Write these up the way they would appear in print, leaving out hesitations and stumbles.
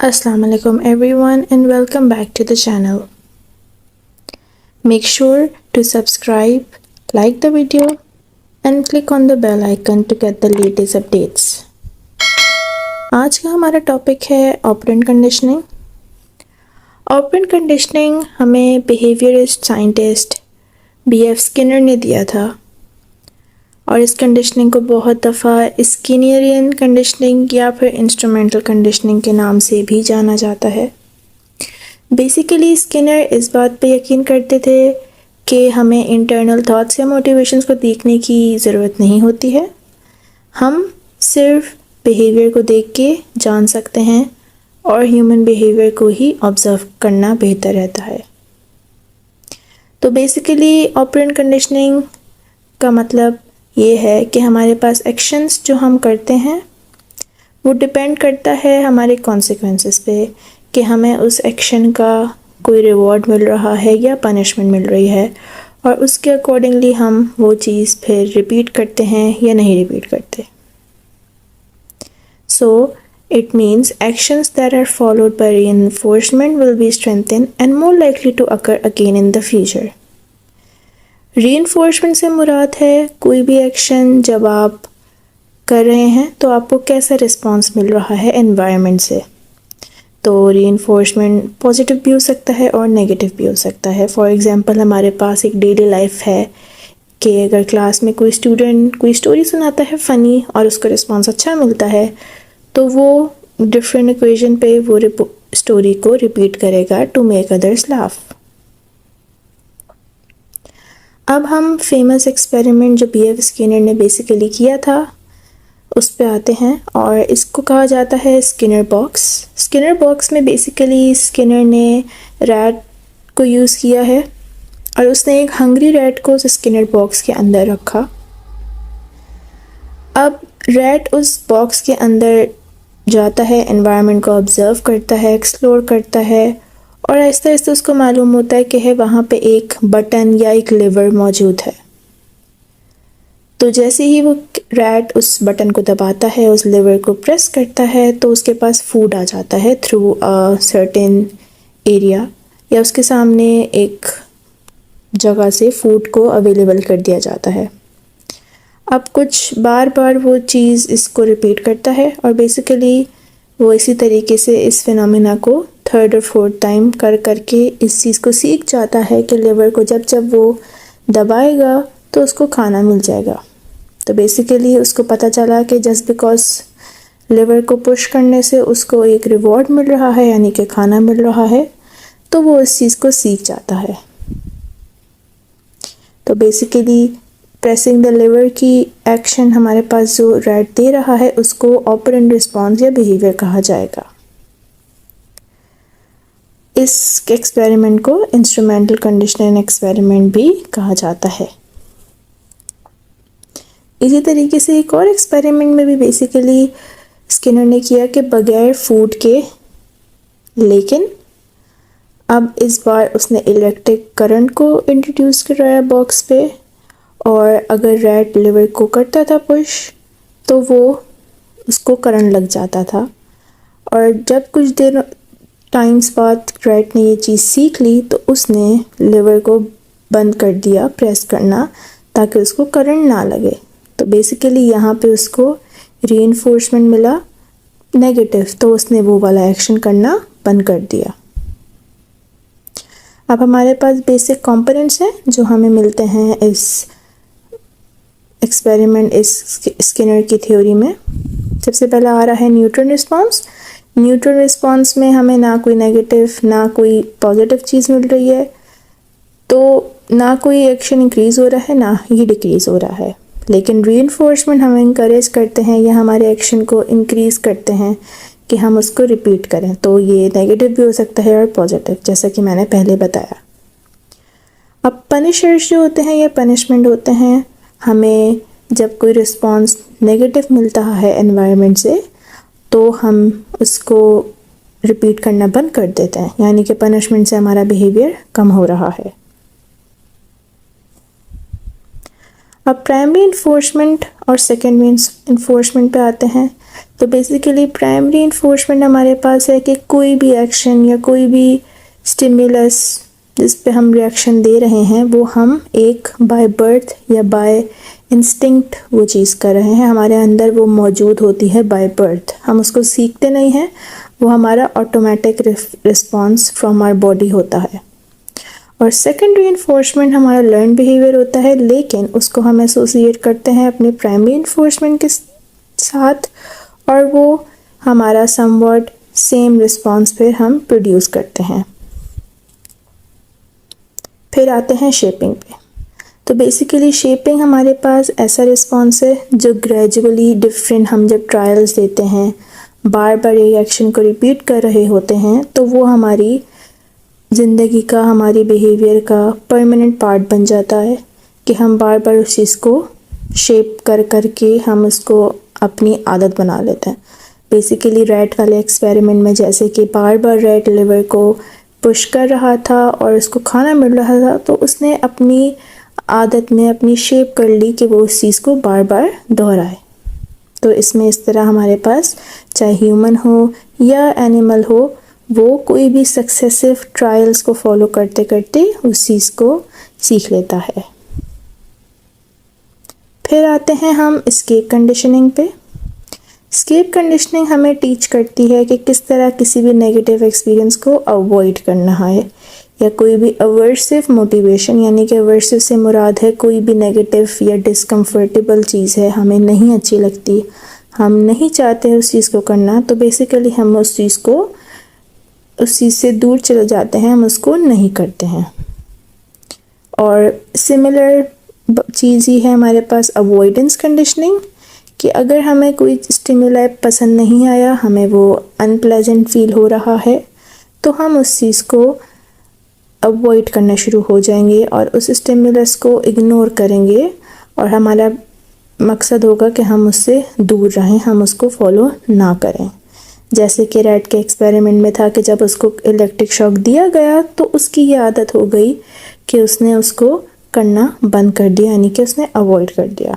Assalamu alaikum everyone and welcome back to the channel. Make sure to subscribe, like the video and click on the bell icon to get the latest updates. आज का हमारा topic है operant conditioning. Operant conditioning हमें behaviourist scientist B.F. Skinner ने दिया था और इस कंडीशनिंग को बहुत दफ़ा स्किनरियन कंडीशनिंग या फिर इंस्ट्रूमेंटल कंडीशनिंग के नाम से भी जाना जाता है। बेसिकली स्किनर इस बात पे यकीन करते थे कि हमें इंटरनल थॉट्स या मोटिवेशंस को देखने की ज़रूरत नहीं होती है, हम सिर्फ बिहेवियर को देख के जान सकते हैं और ह्यूमन बिहेवियर को ही ऑब्ज़र्व करना बेहतर रहता है। तो बेसिकली ऑपरेंट कंडीशनिंग का मतलब ये है कि हमारे पास एक्शंस जो हम करते हैं वो डिपेंड करता है हमारे कॉन्सिक्वेंसेस पे कि हमें उस एक्शन का कोई रिवॉर्ड मिल रहा है या पनिशमेंट मिल रही है और उसके अकॉर्डिंगली हम वो चीज़ फिर रिपीट करते हैं या नहीं रिपीट करते। So it means actions that are followed by reinforcement will be strengthen and more likely to occur again in the future. Reinforcement से मुराद है कोई भी एक्शन जब आप कर रहे हैं तो आपको कैसा रिस्पांस मिल रहा है एनवायरनमेंट से। तो रीइंफोर्समेंट पॉजिटिव भी हो सकता है और नेगेटिव भी हो सकता है। फॉर एग्जांपल हमारे पास एक डेली लाइफ है कि अगर क्लास में कोई स्टूडेंट कोई स्टोरी सुनाता है फ़नी और उसका रिस्पांस अच्छा मिलता है तो वो डिफरेंट ओकेजन पे वो स्टोरी को रिपीट करेगा टू मेक अदर्स लाफ। अब हम फेमस एक्सपेरिमेंट जो B.F. स्किनर ने बेसिकली किया था उस पे आते हैं और इसको कहा जाता है स्किनर बॉक्स। स्किनर बॉक्स में बेसिकली स्किनर ने रैट को यूज़ किया है और उसने एक हंग्री रैट को उस स्किनर बॉक्स के अंदर रखा। अब रैट उस बॉक्स के अंदर जाता है, एनवायरनमेंट को ऑब्ज़र्व करता है, एक्सप्लोर करता है और आहिस्ता आहिस्ता उसको मालूम होता है कि है वहाँ पे एक बटन या एक लिवर मौजूद है। तो जैसे ही वो रैट उस बटन को दबाता है, उस लिवर को प्रेस करता है तो उसके पास फूड आ जाता है थ्रू अ सर्टेन एरिया या उसके सामने एक जगह से फूड को अवेलेबल कर दिया जाता है। अब कुछ बार बार वो चीज़ इसको रिपीट करता है और बेसिकली वो इसी तरीके से इस फिनोमेना को थर्ड और फोर्थ टाइम कर करके इस चीज़ को सीख जाता है कि लिवर को जब जब वो दबाएगा तो उसको खाना मिल जाएगा। तो बेसिकली उसको पता चला कि जस्ट बिकॉज लिवर को पुश करने से उसको एक रिवॉर्ड मिल रहा है यानी कि खाना मिल रहा है तो वो इस चीज़ को सीख जाता है। तो बेसिकली प्रेसिंग द लिवर की एक्शन हमारे पास जो रैट दे रहा है उसको ऑपरेंट रिस्पॉन्स या बिहेवियर कहा जाएगा। इस एक्सपेरिमेंट को इंस्ट्रूमेंटल कंडीशनिंग एक्सपेरिमेंट भी कहा जाता है। इसी तरीके से एक और एक्सपेरिमेंट में भी बेसिकली स्किनर ने किया कि बगैर फूड के, लेकिन अब इस बार उसने इलेक्ट्रिक करंट को इंट्रोड्यूस कराया बॉक्स पे और अगर रैट लिवर को करता था पुश तो वो उसको करंट लग जाता था और जब कुछ देर टाइम्स बाद रैट ने ये चीज़ सीख ली तो उसने लिवर को बंद कर दिया प्रेस करना ताकि उसको करंट ना लगे। तो बेसिकली यहाँ पे उसको रीइंफोर्समेंट मिला नेगेटिव तो उसने वो वाला एक्शन करना बंद कर दिया। अब हमारे पास बेसिक कंपोनेंट्स हैं जो हमें मिलते हैं इस एक्सपेरिमेंट इस स्किनर की थ्योरी में। सबसे पहला आ रहा है न्यूट्रल रिस्पॉन्स। न्यूट्रल रिस्पॉन्स में हमें ना कोई नेगेटिव ना कोई पॉजिटिव चीज़ मिल रही है, तो ना कोई एक्शन इंक्रीज़ हो रहा है ना ही डिक्रीज़ हो रहा है। लेकिन रीइंफोर्समेंट हमें इंकरेज करते हैं या हमारे एक्शन को इंक्रीज़ करते हैं कि हम उसको रिपीट करें। तो ये नेगेटिव भी हो सकता है और पॉजिटिव, जैसा कि मैंने पहले बताया। अब पनिशर्स जो होते हैं या पनिशमेंट होते हैं, हमें जब कोई रिस्पॉन्स नेगेटिव मिलता है एनवायरनमेंट से तो हम उसको रिपीट करना बंद कर देते हैं, यानी कि पनिशमेंट से हमारा बिहेवियर कम हो रहा है। अब प्राइमरी इन्फोर्समेंट और सेकेंडरी इन्फोर्समेंट पे आते हैं। तो बेसिकली प्राइमरी इन्फोर्समेंट हमारे पास है कि कोई भी एक्शन या कोई भी स्टिमुलस जिस पे हम रिएक्शन दे रहे हैं वो हम एक बाय बर्थ या बाय इंस्टिंक्ट वो चीज़ कर रहे हैं, हमारे अंदर वो मौजूद होती है बाय बर्थ, हम उसको सीखते नहीं हैं, वो हमारा automatic response from our body होता है। और सेकेंडरी इन्फोर्समेंट हमारा लर्न बिहेवियर होता है, लेकिन उसको हम एसोसिएट करते हैं अपने प्राइमरी इन्फोर्समेंट के साथ और वो हमारा समवॉट सेम रिस्पॉन्स फिर हम प्रोड्यूस करते हैं। फिर आते हैं शेपिंग पे। तो बेसिकली शेपिंग हमारे पास ऐसा रिस्पॉन्स है जो ग्रेजुअली डिफरेंट, हम जब ट्रायल्स देते हैं, बार बार एक एक्शन को रिपीट कर रहे होते हैं, तो वो हमारी ज़िंदगी का, हमारी बिहेवियर का परमानेंट पार्ट बन जाता है कि हम बार बार उस चीज़ को शेप कर कर के हम उसको अपनी आदत बना लेते हैं। बेसिकली रैट वाले एक्सपेरिमेंट में जैसे कि बार बार रैट लिवर को पुश कर रहा था और उसको खाना मिल रहा था, तो उसने अपनी आदत में अपनी शेप कर ली कि वो उस चीज़ को बार बार दोहराए। तो इसमें इस तरह हमारे पास चाहे ह्यूमन हो या एनिमल हो, वो कोई भी सक्सेसिव ट्रायल्स को फॉलो करते करते उस चीज़ को सीख लेता है। फिर आते हैं हम एस्केप कंडीशनिंग पे। एस्केप कंडीशनिंग हमें टीच करती है कि किस तरह किसी भी नेगेटिव एक्सपीरियंस को अवॉइड करना है, या कोई भी अवर्सिव मोटिवेशन, यानी कि अवर्सिव से मुराद है कोई भी नेगेटिव या डिस्कम्फर्टेबल चीज़ है, हमें नहीं अच्छी लगती, हम नहीं चाहते उस चीज़ को करना, तो बेसिकली हम उस चीज़ से दूर चले जाते हैं, हम उसको नहीं करते हैं। और सिमिलर चीज़ ही है हमारे पास अवॉइडेंस कंडीशनिंग, कि अगर हमें कोई स्टिमुलाई पसंद नहीं आया, हमें वो अनप्लेजेंट फील हो रहा है, तो हम उस चीज़ को अवॉइड करना शुरू हो जाएंगे और उस स्टिमुलस को इग्नोर करेंगे, और हमारा मकसद होगा कि हम उससे दूर रहें, हम उसको फॉलो ना करें। जैसे कि रैट के एक्सपेरिमेंट में था कि जब उसको इलेक्ट्रिक शॉक दिया गया तो उसकी ये आदत हो गई कि उसने उसको करना बंद कर दिया, यानी कि उसने अवॉइड कर दिया।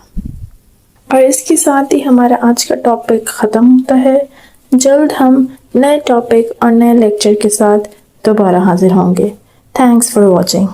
और इसके साथ ही हमारा आज का टॉपिक ख़त्म होता है। जल्द हम नए टॉपिक और नए लेक्चर के साथ दोबारा हाजिर होंगे। Thanks for watching.